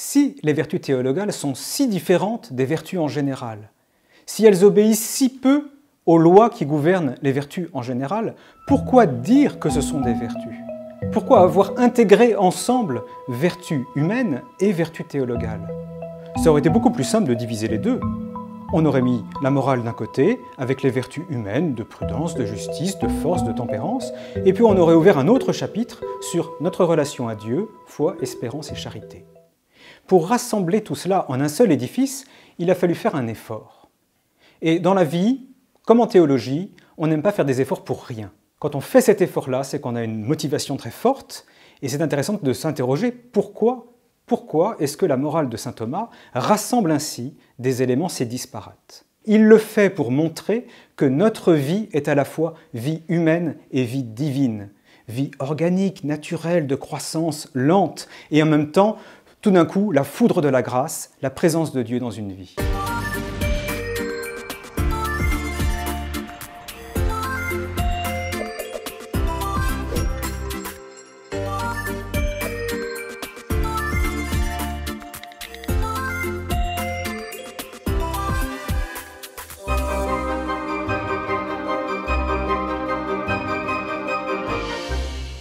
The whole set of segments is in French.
Si les vertus théologales sont si différentes des vertus en général, si elles obéissent si peu aux lois qui gouvernent les vertus en général, pourquoi dire que ce sont des vertus? Pourquoi avoir intégré ensemble vertus humaines et vertus théologales? Ça aurait été beaucoup plus simple de diviser les deux. On aurait mis la morale d'un côté, avec les vertus humaines de prudence, de justice, de force, de tempérance, et puis on aurait ouvert un autre chapitre sur notre relation à Dieu, foi, espérance et charité. Pour rassembler tout cela en un seul édifice, il a fallu faire un effort. Et dans la vie, comme en théologie, on n'aime pas faire des efforts pour rien. Quand on fait cet effort-là, c'est qu'on a une motivation très forte, et c'est intéressant de s'interroger pourquoi est-ce que la morale de saint Thomas rassemble ainsi des éléments si disparates? Il le fait pour montrer que notre vie est à la fois vie humaine et vie divine, vie organique, naturelle, de croissance lente, et en même temps, tout d'un coup, la foudre de la grâce, la présence de Dieu dans une vie.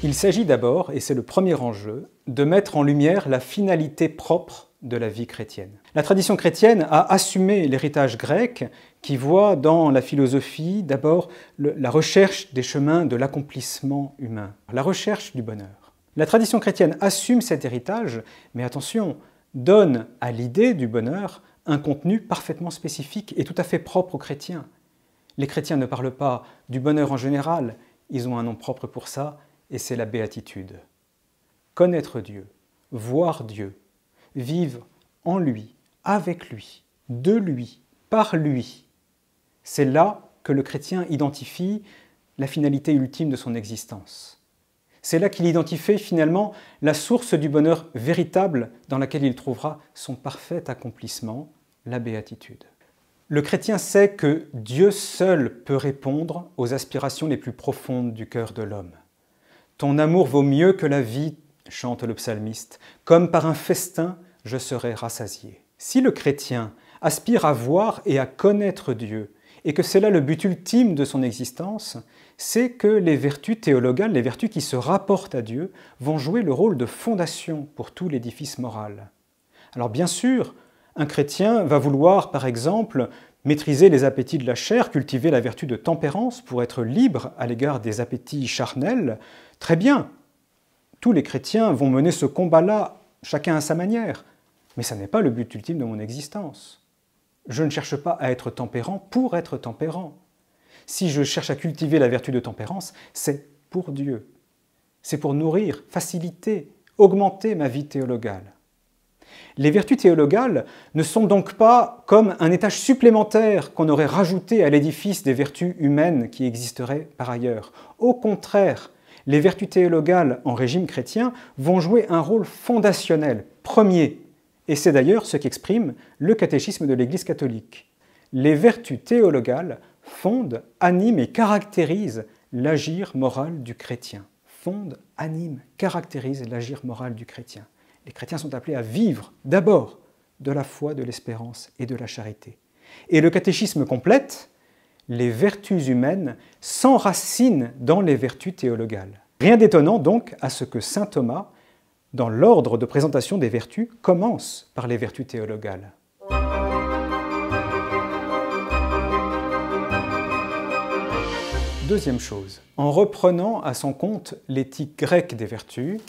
Il s'agit d'abord, et c'est le premier enjeu, de mettre en lumière la finalité propre de la vie chrétienne. La tradition chrétienne a assumé l'héritage grec qui voit dans la philosophie d'abord la recherche des chemins de l'accomplissement humain, la recherche du bonheur. La tradition chrétienne assume cet héritage, mais attention, donne à l'idée du bonheur un contenu parfaitement spécifique et tout à fait propre aux chrétiens. Les chrétiens ne parlent pas du bonheur en général, ils ont un nom propre pour ça, et c'est la béatitude. Connaître Dieu, voir Dieu, vivre en lui, avec lui, de lui, par lui. C'est là que le chrétien identifie la finalité ultime de son existence. C'est là qu'il identifie finalement la source du bonheur véritable dans laquelle il trouvera son parfait accomplissement, la béatitude. Le chrétien sait que Dieu seul peut répondre aux aspirations les plus profondes du cœur de l'homme. Ton amour vaut mieux que la vie, chante le psalmiste, comme par un festin, je serai rassasié. Si le chrétien aspire à voir et à connaître Dieu, et que c'est là le but ultime de son existence, c'est que les vertus théologales, les vertus qui se rapportent à Dieu, vont jouer le rôle de fondation pour tout l'édifice moral. Alors bien sûr, un chrétien va vouloir, par exemple, maîtriser les appétits de la chair, cultiver la vertu de tempérance pour être libre à l'égard des appétits charnels. Très bien, tous les chrétiens vont mener ce combat-là, chacun à sa manière. Mais ça n'est pas le but ultime de mon existence. Je ne cherche pas à être tempérant pour être tempérant. Si je cherche à cultiver la vertu de tempérance, c'est pour Dieu. C'est pour nourrir, faciliter, augmenter ma vie théologale. Les vertus théologales ne sont donc pas comme un étage supplémentaire qu'on aurait rajouté à l'édifice des vertus humaines qui existeraient par ailleurs. Au contraire, les vertus théologales en régime chrétien vont jouer un rôle fondationnel, premier, et c'est d'ailleurs ce qu'exprime le catéchisme de l'Église catholique. Les vertus théologales fondent, animent et caractérisent l'agir moral du chrétien. Fondent, animent, caractérisent l'agir moral du chrétien. Les chrétiens sont appelés à vivre d'abord de la foi, de l'espérance et de la charité. Et le catéchisme complète, les vertus humaines s'enracinent dans les vertus théologales. Rien d'étonnant donc à ce que saint Thomas, dans l'ordre de présentation des vertus, commence par les vertus théologales. Deuxième chose, en reprenant à son compte l'éthique grecque des vertus,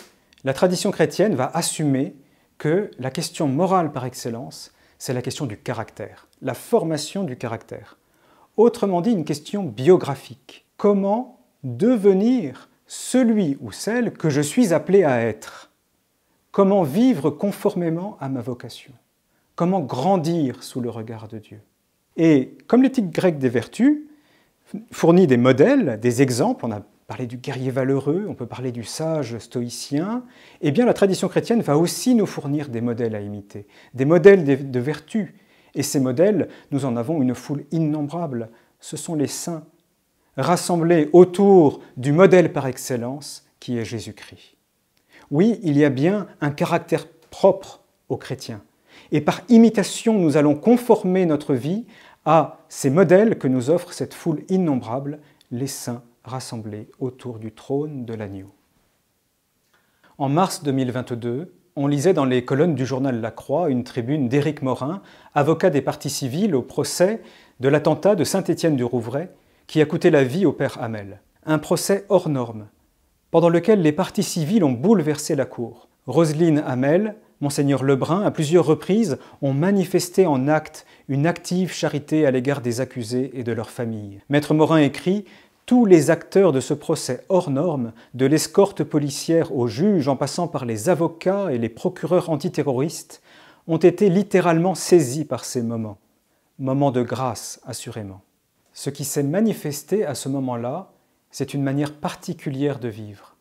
la tradition chrétienne va assumer que la question morale par excellence, c'est la question du caractère, la formation du caractère. Autrement dit, une question biographique. Comment devenir celui ou celle que je suis appelé à être? Comment vivre conformément à ma vocation? Comment grandir sous le regard de Dieu? Et comme l'éthique grecque des vertus fournit des modèles, des exemples, on a parler du guerrier valeureux, on peut parler du sage stoïcien, eh bien la tradition chrétienne va aussi nous fournir des modèles à imiter, des modèles de vertu. Et ces modèles, nous en avons une foule innombrable. Ce sont les saints, rassemblés autour du modèle par excellence qui est Jésus-Christ. Oui, il y a bien un caractère propre aux chrétiens. Et par imitation, nous allons conformer notre vie à ces modèles que nous offre cette foule innombrable, les saints rassemblés autour du trône de l'agneau. En mars 2022, on lisait dans les colonnes du journal La Croix une tribune d'Éric Morin, avocat des parties civiles au procès de l'attentat de Saint-Étienne-du-Rouvray qui a coûté la vie au père Hamel. Un procès hors norme, pendant lequel les parties civiles ont bouleversé la cour. Roselyne Hamel, Monseigneur Lebrun, à plusieurs reprises, ont manifesté en actes une active charité à l'égard des accusés et de leurs familles. Maître Morin écrit « Tous les acteurs de ce procès hors norme, de l'escorte policière aux juges en passant par les avocats et les procureurs antiterroristes, ont été littéralement saisis par ces moments. Moments de grâce, assurément. Ce qui s'est manifesté à ce moment-là, c'est une manière particulière de vivre.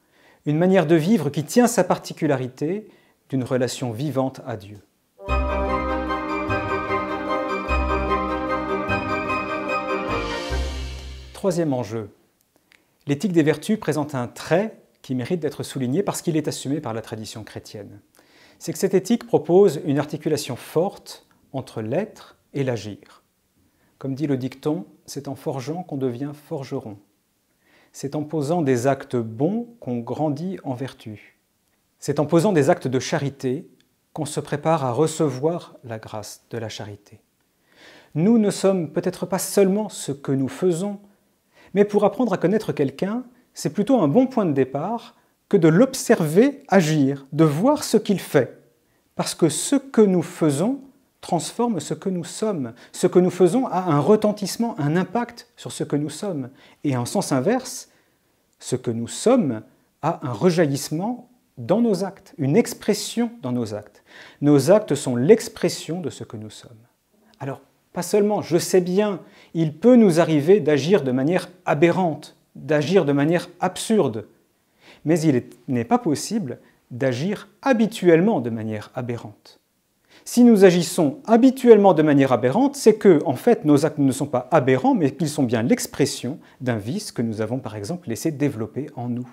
Une manière de vivre qui tient sa particularité d'une relation vivante à Dieu. Troisième enjeu. L'éthique des vertus présente un trait qui mérite d'être souligné parce qu'il est assumé par la tradition chrétienne. C'est que cette éthique propose une articulation forte entre l'être et l'agir. Comme dit le dicton, c'est en forgeant qu'on devient forgeron. C'est en posant des actes bons qu'on grandit en vertu. C'est en posant des actes de charité qu'on se prépare à recevoir la grâce de la charité. Nous ne sommes peut-être pas seulement ce que nous faisons, mais pour apprendre à connaître quelqu'un, c'est plutôt un bon point de départ que de l'observer agir, de voir ce qu'il fait. Parce que ce que nous faisons transforme ce que nous sommes. Ce que nous faisons a un retentissement, un impact sur ce que nous sommes. Et en sens inverse, ce que nous sommes a un rejaillissement dans nos actes, une expression dans nos actes. Nos actes sont l'expression de ce que nous sommes. Alors, pas seulement, je sais bien, il peut nous arriver d'agir de manière aberrante, d'agir de manière absurde, mais il n'est pas possible d'agir habituellement de manière aberrante. Si nous agissons habituellement de manière aberrante, c'est que, en fait, nos actes ne sont pas aberrants, mais qu'ils sont bien l'expression d'un vice que nous avons, par exemple, laissé développer en nous.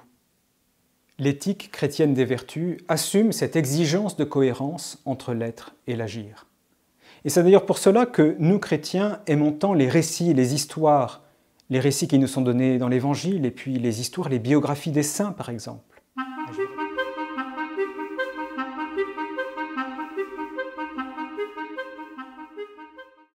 L'éthique chrétienne des vertus assume cette exigence de cohérence entre l'être et l'agir. Et c'est d'ailleurs pour cela que nous, chrétiens, aimons tant les récits, les histoires, les récits qui nous sont donnés dans l'Évangile, et puis les histoires, les biographies des saints, par exemple.